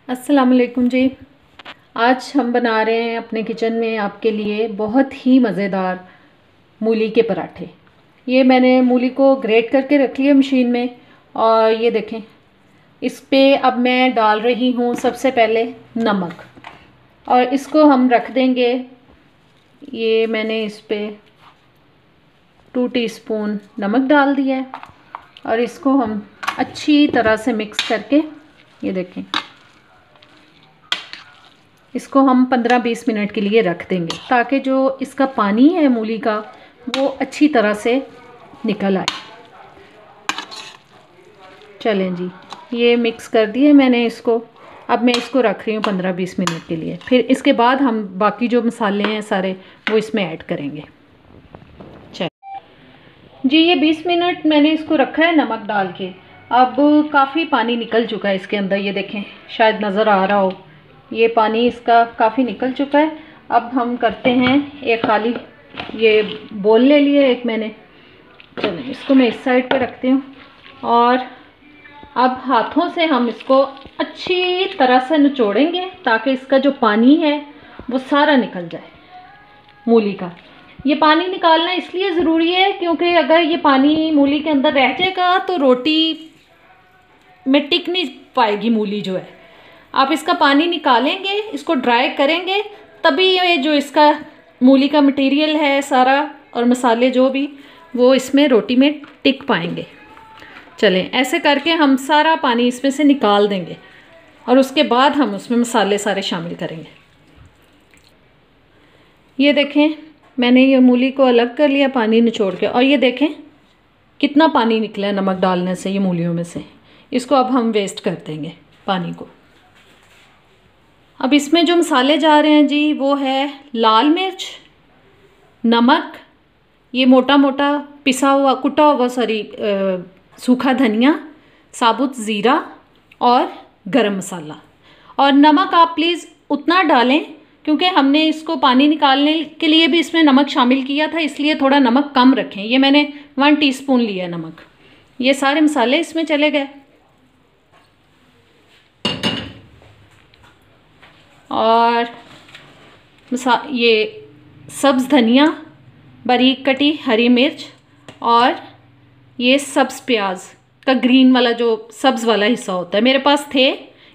अस्सलाम वालेकुम जी। आज हम बना रहे हैं अपने किचन में आपके लिए बहुत ही मज़ेदार मूली के पराठे। ये मैंने मूली को ग्रेट करके रख लिया मशीन में। और ये देखें, इस पे अब मैं डाल रही हूँ सबसे पहले नमक, और इसको हम रख देंगे। ये मैंने इस पे 2 टीस्पून नमक डाल दिया है और इसको हम अच्छी तरह से मिक्स करके, ये देखें, इसको हम 15-20 मिनट के लिए रख देंगे ताकि जो इसका पानी है मूली का वो अच्छी तरह से निकल आए। चलें जी, ये मिक्स कर दिए मैंने इसको। अब मैं इसको रख रही हूँ 15-20 मिनट के लिए। फिर इसके बाद हम बाकी जो मसाले हैं सारे वो इसमें ऐड करेंगे। चल जी, ये 20 मिनट मैंने इसको रखा है नमक डाल के। अब काफ़ी पानी निकल चुका है इसके अंदर, ये देखें, शायद नज़र आ रहा हो, ये पानी इसका काफ़ी निकल चुका है। अब हम करते हैं, एक खाली ये बोल ले लिया एक मैंने। चलिए इसको मैं इस साइड पे रखती हूँ और अब हाथों से हम इसको अच्छी तरह से निचोड़ेंगे ताकि इसका जो पानी है वो सारा निकल जाए मूली का। ये पानी निकालना इसलिए ज़रूरी है क्योंकि अगर ये पानी मूली के अंदर रह जाएगा तो रोटी में टिक नहीं पाएगी मूली जो है। आप इसका पानी निकालेंगे, इसको ड्राई करेंगे, तभी ये जो इसका मूली का मटेरियल है सारा और मसाले जो भी, वो इसमें रोटी में टिक पाएंगे। चलें, ऐसे करके हम सारा पानी इसमें से निकाल देंगे और उसके बाद हम उसमें मसाले सारे शामिल करेंगे। ये देखें, मैंने ये मूली को अलग कर लिया पानी निचोड़ के, और ये देखें कितना पानी निकला है नमक डालने से ये मूलियों में से। इसको अब हम वेस्ट कर देंगे पानी को। अब इसमें जो मसाले जा रहे हैं जी वो है लाल मिर्च, नमक, ये मोटा मोटा पिसा हुआ कुटा हुआ सूखा धनिया, साबुत ज़ीरा और गरम मसाला। और नमक आप प्लीज़ उतना डालें क्योंकि हमने इसको पानी निकालने के लिए भी इसमें नमक शामिल किया था, इसलिए थोड़ा नमक कम रखें। ये मैंने 1 टीस्पून लिया नमक। ये सारे मसाले इसमें चले गए और ये सब्ज़ धनिया, बारीक कटी हरी मिर्च और ये सब्ज़ प्याज का ग्रीन वाला जो सब्ज़ वाला हिस्सा होता है मेरे पास थे।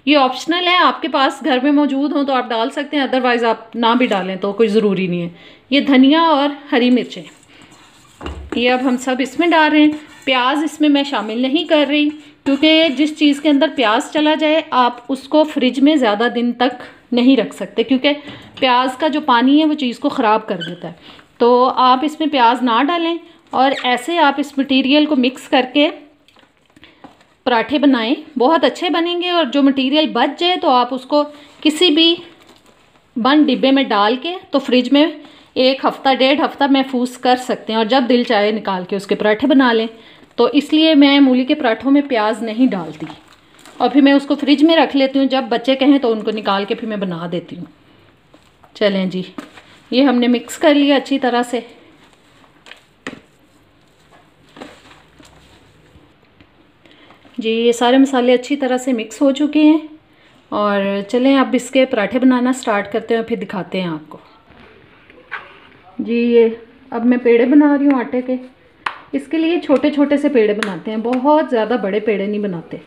ये ऑप्शनल है, आपके पास घर में मौजूद हो तो आप डाल सकते हैं, अदरवाइज़ आप ना भी डालें तो कोई ज़रूरी नहीं है। ये धनिया और हरी मिर्चें, ये अब हम सब इसमें डाल रहे हैं। प्याज इसमें मैं शामिल नहीं कर रही क्योंकि जिस चीज़ के अंदर प्याज चला जाए आप उसको फ्रिज में ज़्यादा दिन तक नहीं रख सकते क्योंकि प्याज का जो पानी है वो चीज़ को ख़राब कर देता है। तो आप इसमें प्याज ना डालें और ऐसे आप इस मटेरियल को मिक्स करके पराठे बनाएं, बहुत अच्छे बनेंगे। और जो मटेरियल बच जाए तो आप उसको किसी भी बंद डिब्बे में डाल के तो फ्रिज में 1 हफ़्ता 1.5 हफ़्ता महफूज कर सकते हैं और जब दिल चाहे निकाल के उसके पराठे बना लें। तो इसलिए मैं मूली के पराठों में प्याज नहीं डालती और फिर मैं उसको फ्रिज में रख लेती हूँ, जब बच्चे कहें तो उनको निकाल के फिर मैं बना देती हूँ। चलें जी, ये हमने मिक्स कर लिया अच्छी तरह से। जी, ये सारे मसाले अच्छी तरह से मिक्स हो चुके हैं और चलें अब इसके पराठे बनाना स्टार्ट करते हैं, फिर दिखाते हैं आपको। जी, ये अब मैं पेड़े बना रही हूँ आटे के। इसके लिए छोटे छोटे से पेड़े बनाते हैं, बहुत ज़्यादा बड़े पेड़े नहीं बनाते।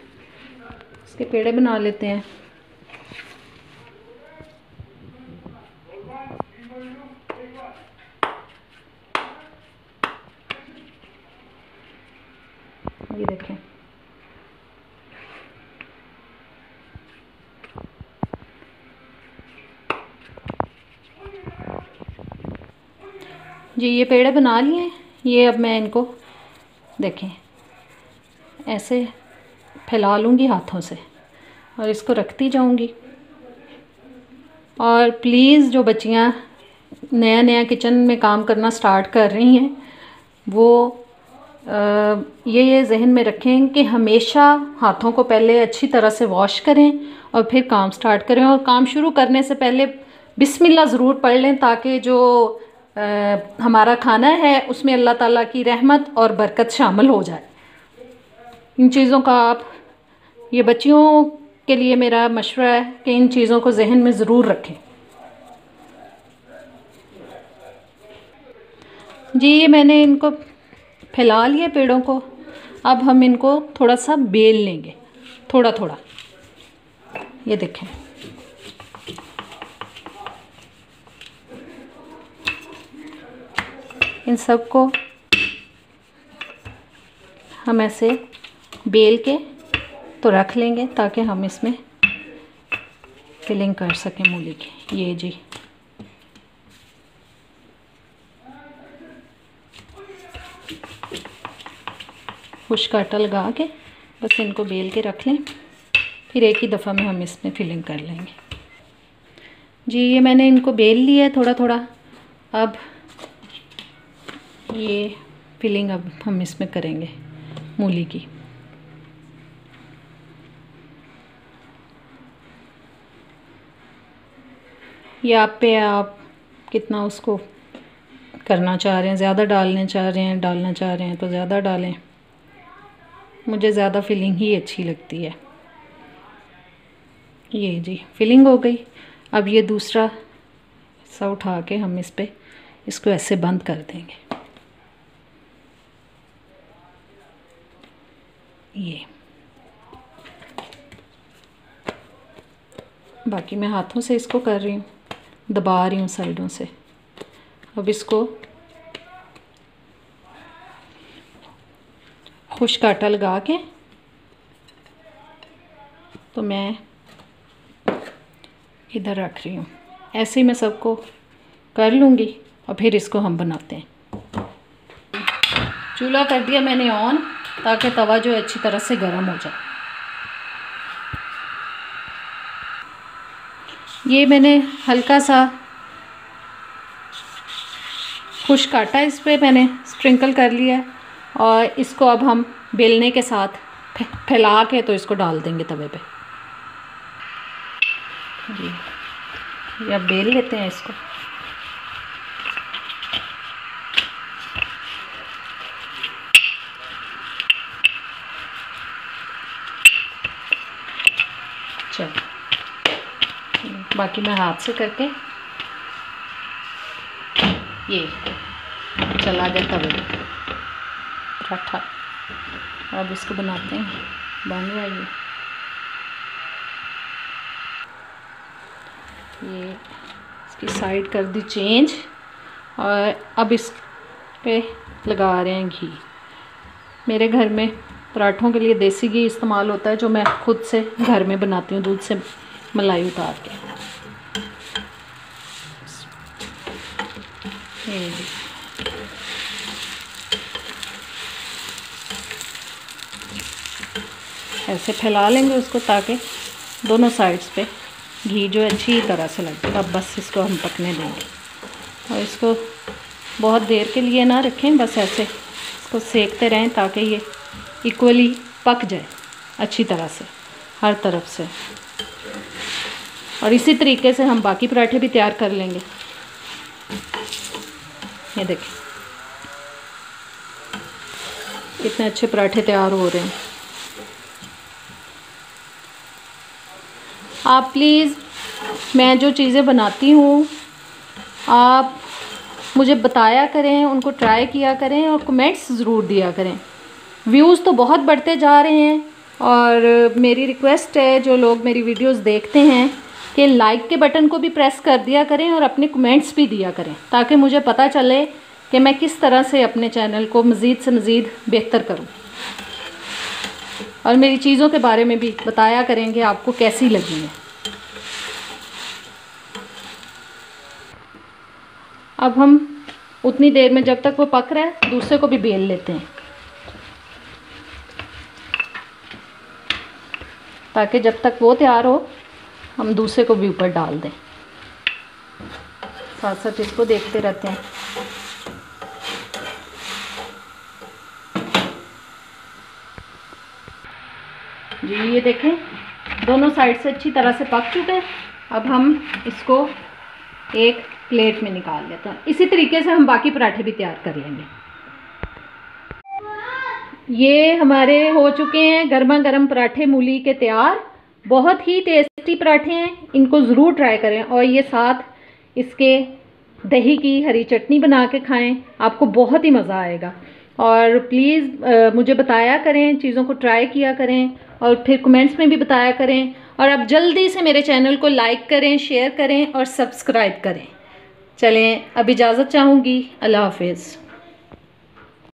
इसके पेड़े बना लेते हैं। ये देखें, जी ये पेड़े बना लिए। ये अब मैं इनको देखें ऐसे फैला लूँगी हाथों से और इसको रखती जाऊँगी। और प्लीज़ जो बच्चियाँ नया नया किचन में काम करना स्टार्ट कर रही हैं वो ये जहन में रखें कि हमेशा हाथों को पहले अच्छी तरह से वॉश करें और फिर काम स्टार्ट करें। और काम शुरू करने से पहले बिस्मिल्लाह ज़रूर पढ़ लें ताकि जो हमारा खाना है उसमें अल्लाह ताला की रहमत और बरकत शामिल हो जाए। इन चीज़ों का आप, ये बच्चियों के लिए मेरा मशवरा है कि इन चीज़ों को जहन में ज़रूर रखें। जी ये मैंने इनको फैला लिया पेड़ों को। अब हम इनको थोड़ा सा बेल लेंगे, थोड़ा थोड़ा। ये देखें, इन सब को हम ऐसे बेल के तो रख लेंगे ताकि हम इसमें फिलिंग कर सकें मूली की। ये जी खुश्क आटा लगा के बस इनको बेल के रख लें, फिर एक ही दफ़ा में हम इसमें फिलिंग कर लेंगे। जी ये मैंने इनको बेल लिया है थोड़ा थोड़ा। अब ये फिलिंग अब हम इसमें करेंगे मूली की। ये आप पे, आप कितना उसको करना चाह रहे हैं, ज़्यादा डालना चाह रहे हैं तो ज़्यादा डालें। मुझे ज़्यादा फिलिंग ही अच्छी लगती है। ये जी फिलिंग हो गई। अब ये दूसरा सा उठा के हम इस पे इसको ऐसे बंद कर देंगे। ये बाकी मैं हाथों से इसको कर रही हूँ, दबा रही हूँ साइडों से। अब इसको खुश्क आटा लगा के तो मैं इधर रख रही हूँ। ऐसे ही मैं सबको कर लूँगी और फिर इसको हम बनाते हैं। चूल्हा कर दिया मैंने ऑन ताकि तवा जो अच्छी तरह से गर्म हो जाए। ये मैंने हल्का सा खुश्क आटा इस पे मैंने स्प्रिंकल कर लिया है और इसको अब हम बेलने के साथ फैला के तो इसको डाल देंगे तवे पे। जी ये अब बेल लेते हैं इसको। चलो बाकी मैं हाथ से करके ये चला गया तवे पे पराठा। अब इसको बनाते हैं, बन गया ये इसकी साइड कर दी चेंज और अब इस पे लगा रहे हैं घी। मेरे घर में पराठों के लिए देसी घी इस्तेमाल होता है जो मैं खुद से घर में बनाती हूँ, दूध से मलाई उतार के। ये ऐसे फैला लेंगे उसको ताकि दोनों साइड्स पे घी जो अच्छी तरह से लगे। अब बस इसको हम पकने देंगे और इसको बहुत देर के लिए ना रखें, बस ऐसे इसको सेकते रहें ताकि ये इक्वली पक जाए अच्छी तरह से हर तरफ से। और इसी तरीके से हम बाकी पराठे भी तैयार कर लेंगे। ये देखें कितने अच्छे पराठे तैयार हो रहे हैं। आप प्लीज़, मैं जो चीज़ें बनाती हूँ आप मुझे बताया करें, उनको ट्राई किया करें और कमेंट्स ज़रूर दिया करें। व्यूज़ तो बहुत बढ़ते जा रहे हैं और मेरी रिक्वेस्ट है जो लोग मेरी वीडियोस देखते हैं कि लाइक के बटन को भी प्रेस कर दिया करें और अपने कमेंट्स भी दिया करें ताकि मुझे पता चले कि मैं किस तरह से अपने चैनल को मज़ीद से मज़ीद बेहतर करूं। और मेरी चीज़ों के बारे में भी बताया करेंगे आपको कैसी लगी है। अब हम उतनी देर में जब तक वो पक रहा है दूसरे को भी बेल लेते हैं ताकि जब तक वो तैयार हो हम दूसरे को भी ऊपर डाल दें। साथ साथ इसको देखते रहते हैं। जी ये देखें दोनों साइड से अच्छी तरह से पक चुके हैं। अब हम इसको एक प्लेट में निकाल लेते हैं। इसी तरीके से हम बाकी पराठे भी तैयार कर लेंगे। ये हमारे हो चुके हैं गर्मा गर्म पराठे मूली के तैयार। बहुत ही टेस्टी पराठे हैं, इनको ज़रूर ट्राई करें। और ये साथ इसके दही की हरी चटनी बना के खाएं, आपको बहुत ही मज़ा आएगा। और प्लीज़ मुझे बताया करें, चीज़ों को ट्राई किया करें और फिर कमेंट्स में भी बताया करें। और अब जल्दी से मेरे चैनल को लाइक करें, शेयर करें और सब्सक्राइब करें। चलें, अब इजाज़त चाहूँगी। अल्लाह हाफिज़।